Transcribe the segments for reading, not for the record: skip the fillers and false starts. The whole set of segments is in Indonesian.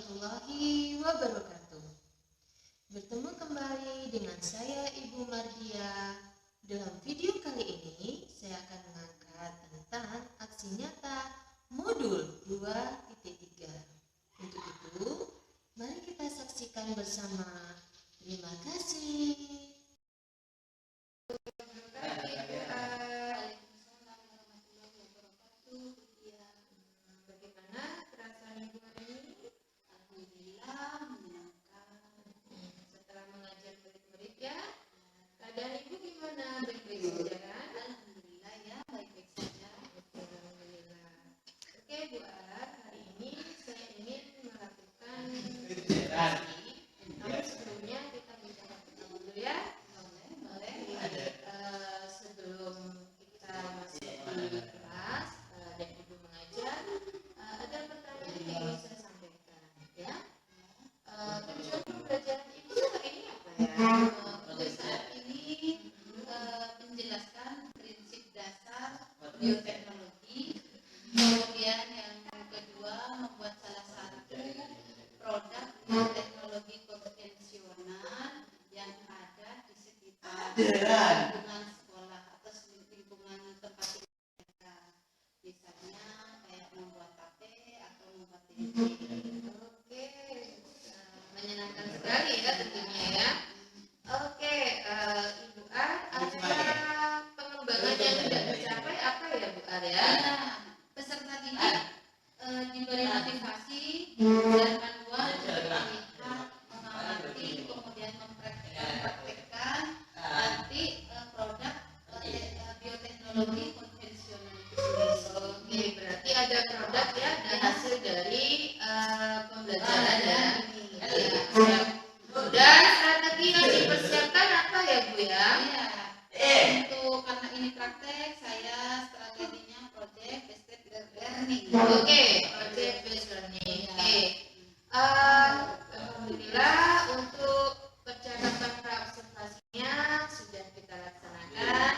warahmatullahi wabarakatuh. Bertemu kembali dengan saya Ibu Mardia. Dalam video kali ini saya akan mengangkat tentang aksi nyata modul 2.3. Untuk itu, mari kita saksikan bersama. Terima kasih. Bagaimana perasaan Ibu hari ini? Alhamdulillah menyenangkan. Setelah mengajar murid-murid ya, keadaan Ibu gimana? Baik-baik saja kan? Alhamdulillah ya, baik-baik saja. Alhamdulillah. Oke Bu Ar, hari ini saya ingin melakukan presentasi. Namun sebelumnya kita bicara dulu ya. Boleh. Sebelum kita masuk di kelas dan Ibu mengajar, ada pertanyaan yang ingin saya sampaikan ya. Tujuan pembelajaran Ibu hari ini apa ya? Untuk saat ini menjelaskan prinsip dasar bioteknologi. Kemudian yang kedua membuat salah satu produk bioteknologi konvensional yang ada di sekitar lingkungan sekolah atau lingkungan tempat mereka. Misalnya kayak membuat tape atau membuat tempe. Oke, menyenangkan sekali ya tentunya ya. Oke, Ibu Ar, ada pengembangan yang sudah tercapai apa ya Bu Ar ya? Peserta didik diberi motivasi dan panduan untuk melihat, mengamati, kemudian mempraktekkan nanti produk bioteknologi konvensional itu sendiri. Oke, berarti ada produk ya dan hasil dari pembelajaran ya. Siap. Dan strategi yang dipersiapkan apa ya Bu ya? Untuk karena ini praktek, saya strateginya project based learning. Oke, project based learning. Oke. Alhamdulillah untuk percakapan praobservasinya sudah kita laksanakan.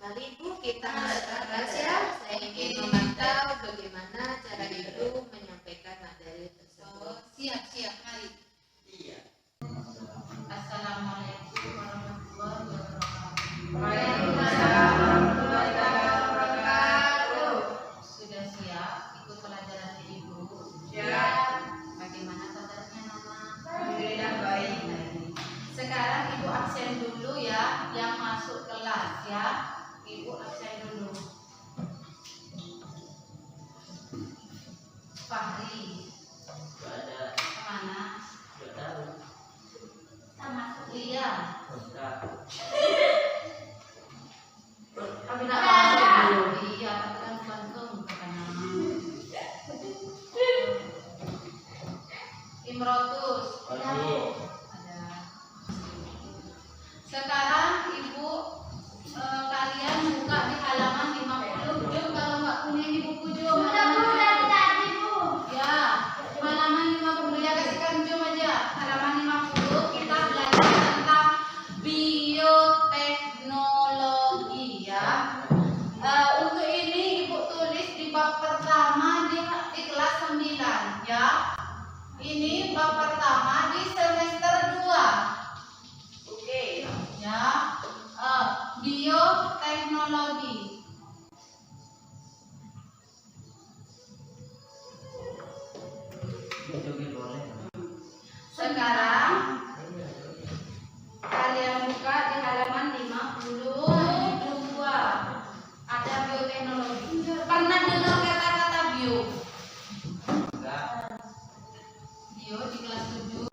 Mari Ibu kita masuk ke kelas ya. Saya ingin memantau bagaimana cara Ibu menyampaikan materi tersebut. Siap, mari. Assalamualaikum warahmatullahi wabarakatuh. Waalaikumsalam warahmatullahi wabarakatuh. Sudah siap ikut pelajaran di Ibu? Siap. Bagaimana kabarnya Nana? Alhamdulillah baik. Sekarang Ibu absen dulu ya, yang masuk kelas ya. Ibu absen dulu. Fahri. Kemana? Sama Lia. Tapi nak masuk dulu. Iya, tapi kan gantung katanya. Imrotus. Ada. Sekarang Ibu kalian buka di halaman 50. Jom kalau nggak punya ini buku jom. Dari tadi Bu. Ya, halaman 50 ya, kasihkan jom aja. Halaman 50 kita belajar tentang bioteknologi ya. Untuk ini Ibu tulis di bab pertama di kelas 9 ya. Ini bab pertama di semester 2. Oke. Ya. Bioteknologi. Sekarang kalian buka di halaman 52. Ada bioteknologi. Pernah dengar kata-kata bio? Bio di kelas 7.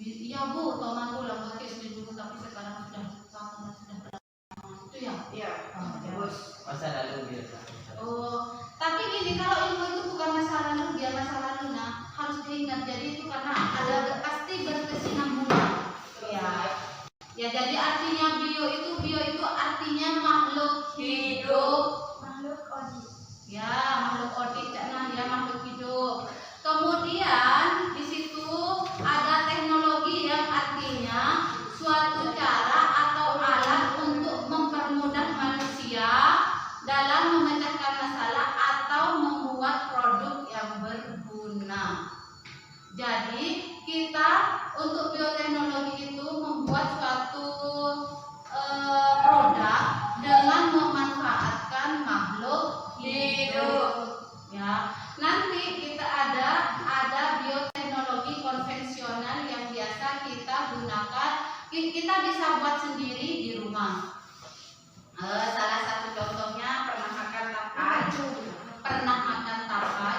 Iya Bu, tahun dulu lah pakai dulu, tapi sekarang sudah itu ya. Iya. Bagus. Masa lalu biasa. Oh, tapi gini, kalau ilmu itu bukan masa lalu, biar masa lalu nah harus diingat. Jadi itu karena ada pasti berkesinambungan. Ya. Ya, jadi artinya bio itu artinya makhluk hidup. Makhluk odi. Ya, makhluk odik nah dia makhluk hidup. Kemudian di situ ada teknologi yang artinya suatu cara atau alat untuk mempermudah manusia dalam memecahkan masalah atau membuat produk yang berguna. kita bisa buat sendiri di rumah. Salah satu contohnya pernah makan tapai, pernah makan tapai,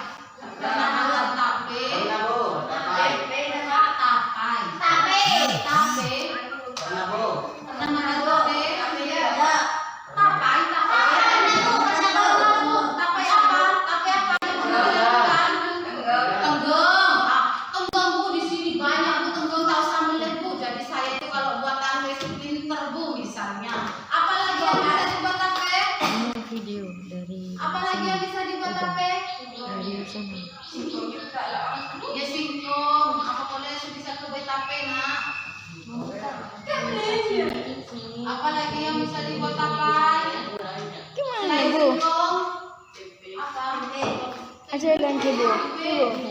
pernah makan tape, tapai, pernah makan tape, tapai apa? Tenggong Bu, di sini banyak Bu tenggong tak usah melihat Bu. Jadi saya itu kalau buat tape itu pinter Bu misalnya. Apalagi yang bisa dibuat tape? Video dari Apalagi yang bisa dibuat tape? dari sana. Ya singkong, apa boleh bisa ke tape nak? Apalagi yang bisa dibuat tapai? Gimana Selain Bu? singkong, apa? Aja lagi Bu.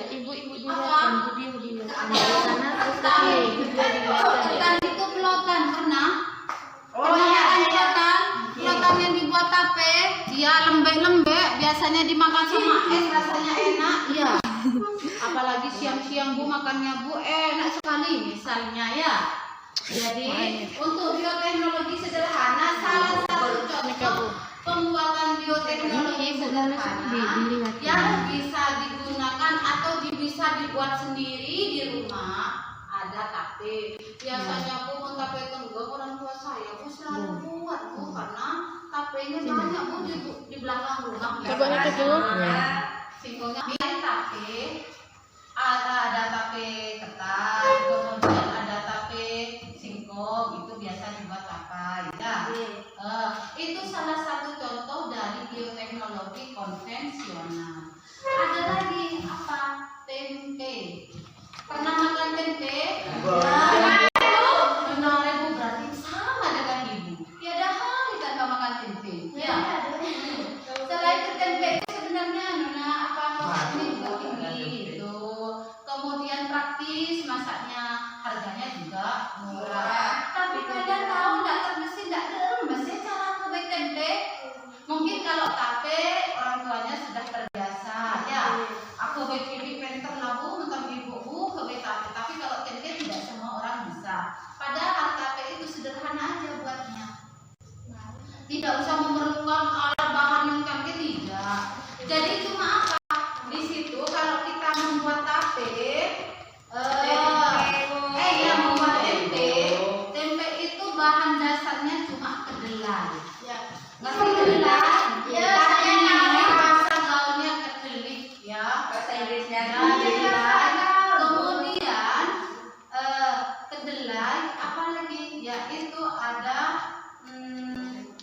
Ibu-ibu dilihatkan video dilihatkan dari sana terus tadi video dilihatkan. Ketan itu pelotan pernah? Pernah makan pelotan? Pelotan yang dibuat tape, dia lembek-lembek, biasanya dimakan sama es rasanya enak. Iya. Apalagi siang-siang Bu makannya Bu enak sekali misalnya ya. Jadi untuk bioteknologi sederhana salah satu contoh pembuatan bioteknologi sederhana yang bisa digunakan atau bisa dibuat sendiri di rumah ada tape. Biasanya Bu tape tenggong orang tua saya Bu selalu buat Bu karena tapenya banyak Bu di belakang rumah. Coba lihat dulu. Singkongnya biar tape ada tape ketan, kemudian ada tape singkong itu biasa dibuat tapai ya. Itu salah satu contoh dari bioteknologi konvensional. Ada lagi apa? Tempe. Pernah makan tempe? Benar Ibu, berarti sama dengan Ibu. Tiada hari tanpa makan tempe. Ya. Selain itu tempe itu sebenarnya Nona apa ini juga tinggi itu. Kemudian praktis masaknya, harganya juga murah. Tapi kalian tahu nggak terbesit nggak lemes ya cara membuat tempe? Mungkin kalau tape orang tuanya sudah terbiasa ya. Aku bikin penter labu untuk ibu ke tape. Tapi kalau tempe tidak semua orang bisa. Padahal tape itu sederhana aja buatnya. Tidak usah memerlukan alat bahan yang canggih tidak. Jadi cuma apa? Di situ kalau kita membuat tape, membuat tempe itu bahan dasarnya cuma kedelai. Ngerti kedelai? Ya, Tapi saya tahu. bahasa gaulnya kedelik ya. Bahasa Inggrisnya Kedelai. Kemudian kedelai, apalagi ya itu ada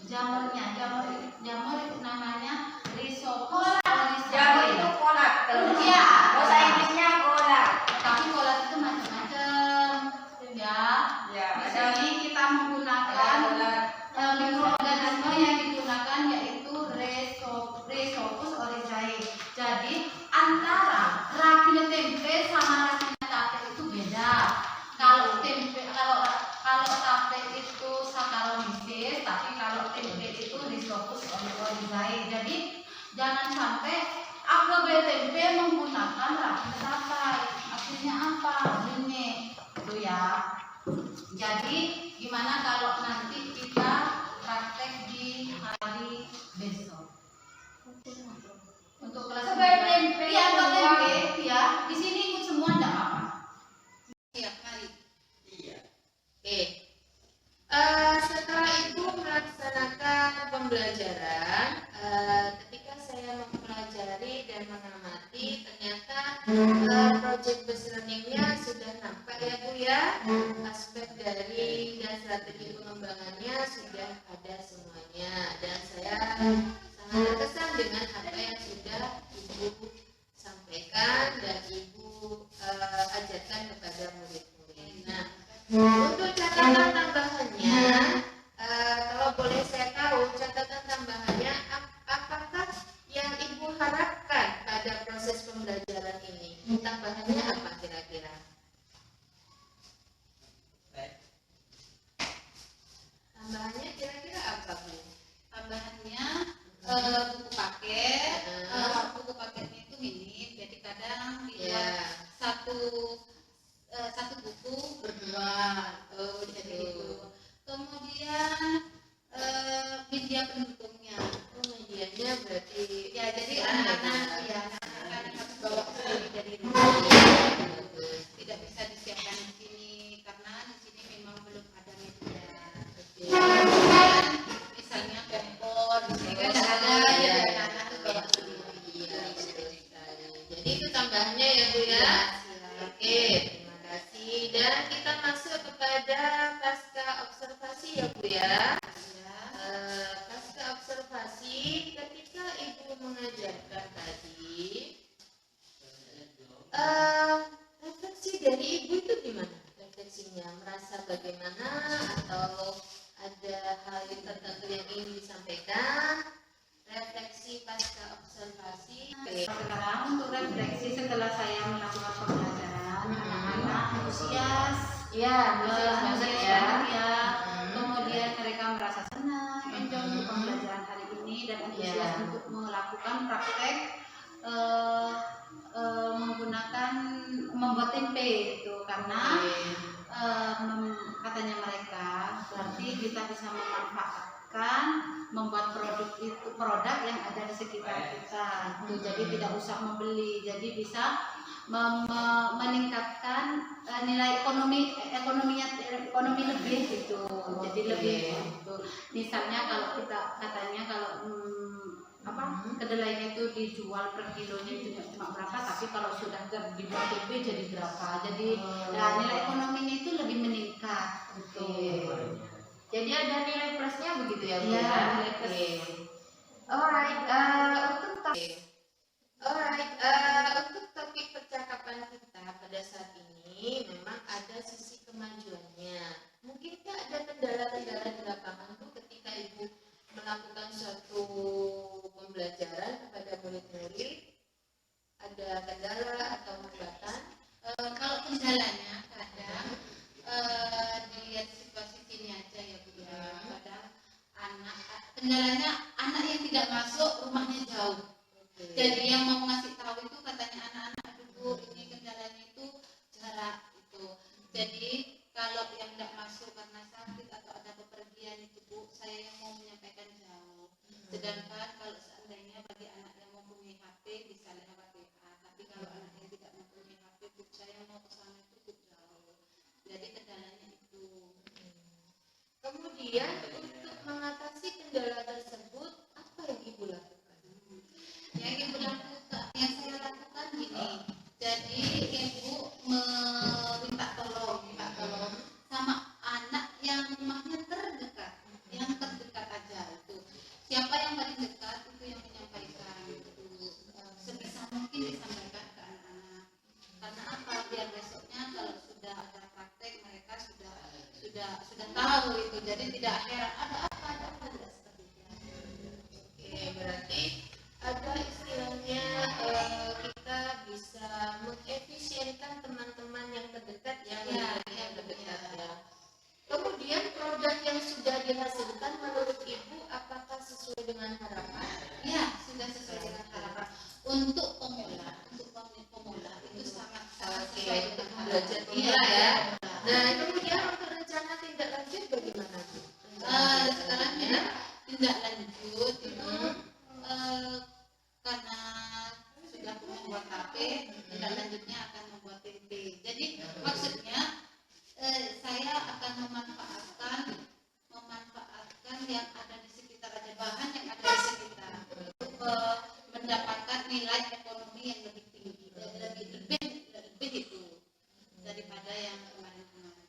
jamurnya, jamur itu namanya Rhizopus Jamur itu oryzae. kolak. Iya. Bahasa Inggrisnya kolak. Tapi kolak itu macam-macam ya. Ya, Di ada sini kita menggunakan kolak. mikroorganisme yang digunakan yaitu Rhizopus oryzae. Jadi antara ragil tempe sama ragil tape itu beda. Kalau tape itu Saccharomyces, tapi kalau tempe itu Rhizopus oryzae. Jadi jangan sampai AKB tempe menggunakan ragil tape. Artinya apa? Ini itu ya. Jadi gimana kalau nanti kita praktek di hari besok? Untuk kelas Sebagai tempe. Iya, untuk tempe ya. Di sini ikut semua enggak apa-apa. Iya, mari. Iya. Oke. Setelah Ibu melaksanakan pembelajaran, ketika saya mempelajari dan mengamati, ternyata project based learning-nya sudah nampak ya Bu ya. Aspek dari dan strategi pengembangannya sudah ada semuanya, dan saya sangat terkesan dengan apa yang sudah Ibu sampaikan dan Ibu ajarkan kepada murid-murid. Nah, untuk catatan tambahannya, kalau boleh saya tahu catatan tambahannya apakah yang Ibu harapkan pada proses pembelajaran ini? Tambahannya apa kira-kira? Tambahannya kira-kira apa Bu? Tambahannya tambahannya ya Bu ya. Siap. Oke, terima kasih. Dan kita masuk kepada pasca observasi ya Bu ya. Pasca observasi ketika Ibu mengajarkan tadi, refleksi dari Ibu itu gimana? Refleksinya merasa bagaimana atau ada hal yang tertentu yang ingin disampaikan? Refleksi pasca observasi. Sekarang untuk refleksi setelah saya melakukan pembelajaran, anak-anak antusias, Banget ya. Kemudian mereka merasa senang, enjoy untuk pembelajaran hari ini dan antusias untuk melakukan praktek menggunakan membuat tempe itu karena katanya mereka berarti kita bisa memanfaatkan membuat produk yang ada di sekitar kita gitu. Jadi tidak usah membeli, jadi bisa meningkatkan nilai ekonomi lebih gitu. Jadi lebih gitu. Misalnya kalau kita katanya kalau kedelainya itu dijual per kilonya cuma berapa, tapi kalau sudah dibuat tempe jadi berapa. Jadi nilai ekonominya itu lebih meningkat gitu. Jadi ada nilai plusnya begitu ya Bu? Iya, nilai plus. Untuk topik percakapan kita pada saat ini memang ada sisi kemajuannya. Mungkinkah ada kendala-kendala di lapangan Bu ketika Ibu melakukan suatu pembelajaran kepada murid-murid? Ada kendala atau hambatan? Kalau kendalanya kadang dilihat situasi sini aja ya Bu ya. Kadang kendalanya anak yang tidak masuk rumahnya jauh. Jadi yang mau ngasih tahu itu katanya anak-anak, aduh Bu, ini kendalanya itu jarak itu. Jadi kalau yang tidak masuk karena sakit atau ada bepergian itu Bu, saya yang mau menyampaikan jauh. Sedangkan kalau seandainya bagi anak yang mempunyai HP bisa lewat WA, tapi kalau anak yang tidak mempunyai HP Bu, saya mau ke sana itu Bu, jauh. Jadi kendalanya itu. Kemudian untuk mengatasi kendala tersebut, apa yang Ibu lakukan? Yang saya lakukan gini, jadi Ibu minta tolong sama anak yang rumahnya terdekat, yang terdekat aja itu. Siapa yang paling dekat itu yang menyampaikan itu. Sebisa mungkin disampaikan ke anak-anak. Karena apa? Biar besoknya kalau sudah ada praktek mereka sudah tahu itu. Jadi tidak heran ada apa tidak seperti itu. Oke, berarti ada istilahnya kita bisa mengefisienkan teman-teman yang terdekat yang terdekat ya. Kemudian produk yang sudah dihasilkan menurut Ibu apakah sesuai dengan harapan? Ya, sudah sesuai dengan harapan. Untuk pemula itu sangat sesuai dengan belajar pemula ya. Nah, kemudian untuk rencana tindak lanjut bagaimana Bu? Sekarang ya tindak lanjut itu karena sudah membuat HP, tindak lanjutnya akan membuat tempe. Jadi maksudnya saya akan memanfaatkan yang ada di sekitar, ada bahan yang ada di sekitar untuk mendapatkan nilai ekonomi yang lebih tinggi, lebih itu daripada yang kemarin-kemarin.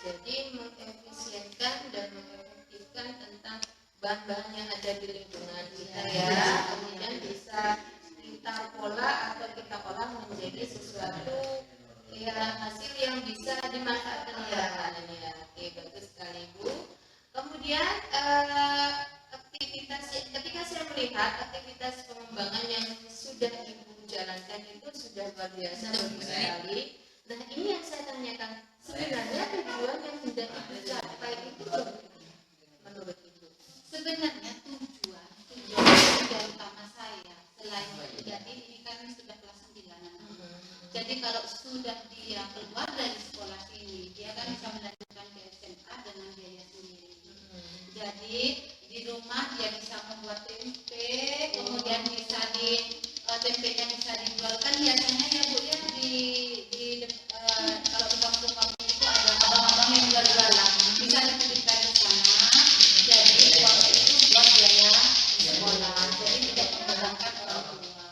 Jadi mengefisienkan dan mengefektifkan tentang bahan-bahan yang ada di lingkungan kita ya. Kemudian bisa kita pola atau kita olah menjadi sesuatu ya hasil yang bisa dimanfaatkan oleh orang lain ya. Oke, bagus sekali Bu. Kemudian ketika saya melihat aktivitas pengembangan yang sudah Ibu jalankan itu sudah luar biasa, bagus sekali. Nah, ini yang saya tanyakan, sebenarnya tujuan yang hendak Ibu capai itu menurut Ibu? Sebenarnya tujuan utama saya selain jadi ini kan sudah kelas 9. Jadi kalau sudah dia keluar dari sekolah ini, dia kan bisa melanjutkan ke SMA dengan biaya sendiri. Jadi di rumah dia bisa membuat tempe, kemudian bisa tempenya bisa dijual. Kan biasanya ya Bu ya kalau di kampung-kampung itu ada abang-abang yang jual-jualan, bisa dititipkan di sana. Jadi uangnya itu buat biaya sekolah, jadi tidak membebankan orang tua.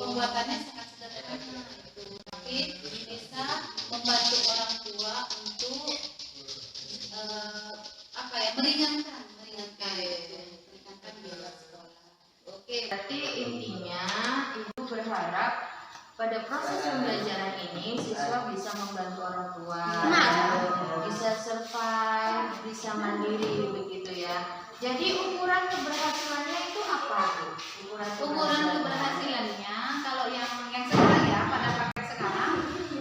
Pembuatannya sangat berharap pada proses pembelajaran ini siswa bisa membantu orang tua, bisa survive, bisa mandiri begitu ya. Jadi ukuran keberhasilannya itu apa Bu? Ukuran keberhasilannya kalau yang sekarang ya, pada praktek sekarang,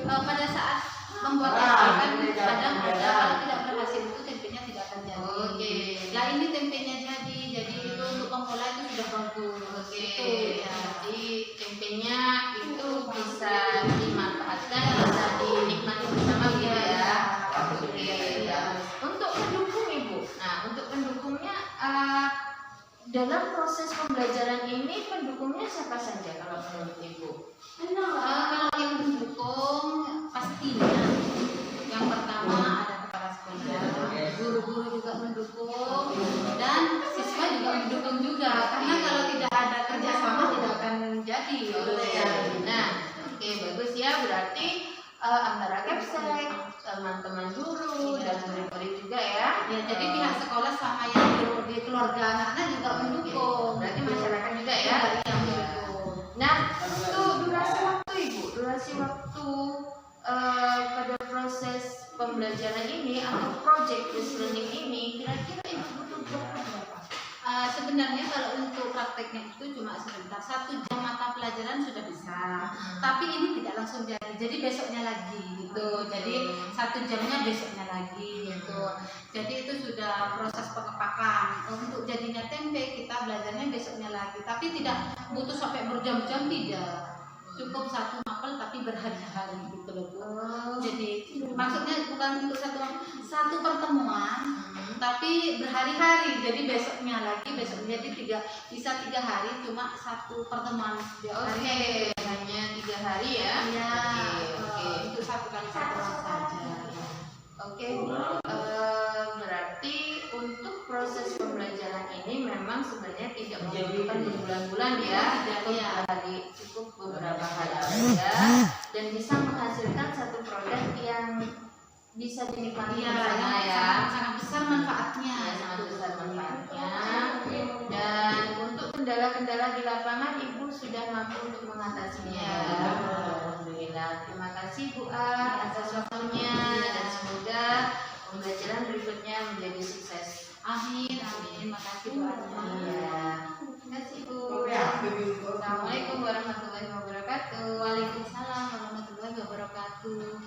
pada saat membuat kan kadang ada kalau tidak berhasil itu tempenya tidak akan jadi. Oke. Nah ini tempenya jadi itu untuk pemula itu sudah bagus. Oke. Itu ya. Jadi tempenya itu bisa dimanfaatkan, bisa dinikmati bersama gitu ya. Oke. Untuk pendukung Ibu, nah untuk pendukungnya dalam proses pembelajaran ini pendukungnya siapa saja kalau menurut Ibu? Kalau yang mendukung pastinya yang pertama ada kepala sekolah, guru-guru juga mendukung, dan siswa juga mendukung juga. Karena kalau tidak ada kerjasama tidak akan jadi. Nah, oke bagus ya, berarti antara Kepsek, teman-teman guru dan murid-murid juga ya. Ya, jadi pihak sekolah sama yang di keluarga anak-anak juga mendukung. Berarti masyarakat juga ya. Yang mendukung. Nah, untuk durasi waktu Ibu, durasi waktu pada proses pembelajaran ini atau project based learning ini kira-kira Ibu butuh berapa? Sebenarnya kalau untuk prakteknya itu cuma sebentar, 1 jam mata pelajaran sudah bisa. Tapi ini tidak langsung jadi besoknya lagi gitu. Jadi 1 jamnya besoknya lagi gitu. Jadi itu sudah proses pengepakan. Untuk jadinya tempe kita belajarnya besoknya lagi. Tapi tidak butuh sampai berjam-jam, tidak. Cukup 1 mapel tapi berhari-hari gitu loh Bu. Jadi maksudnya bukan untuk satu pertemuan, tapi berhari-hari. Jadi besoknya lagi, besoknya jadi bisa 3 hari cuma 1 pertemuan. Oke, hanya 3 hari ya. Ya, Oke. untuk 1 kali 1 orang saja. Oke, berarti untuk proses pembelajaran ini memang sebenarnya tidak membutuhkan berbulan-bulan ya, cukup beberapa hari saja, dan bisa menghasilkan satu produk yang bisa dinikmati bersama ya. Sangat besar manfaatnya. Ya, sangat besar manfaatnya. Dan untuk kendala-kendala di lapangan Ibu sudah mampu untuk mengatasinya. Alhamdulillah. Terima kasih Bu A atas waktunya dan semoga pembelajaran berikutnya menjadi sukses. Amin, amin. Makasih Bu Anya. Iya. Terima kasih Bu. Assalamualaikum warahmatullahi wabarakatuh. Waalaikumsalam warahmatullahi wabarakatuh.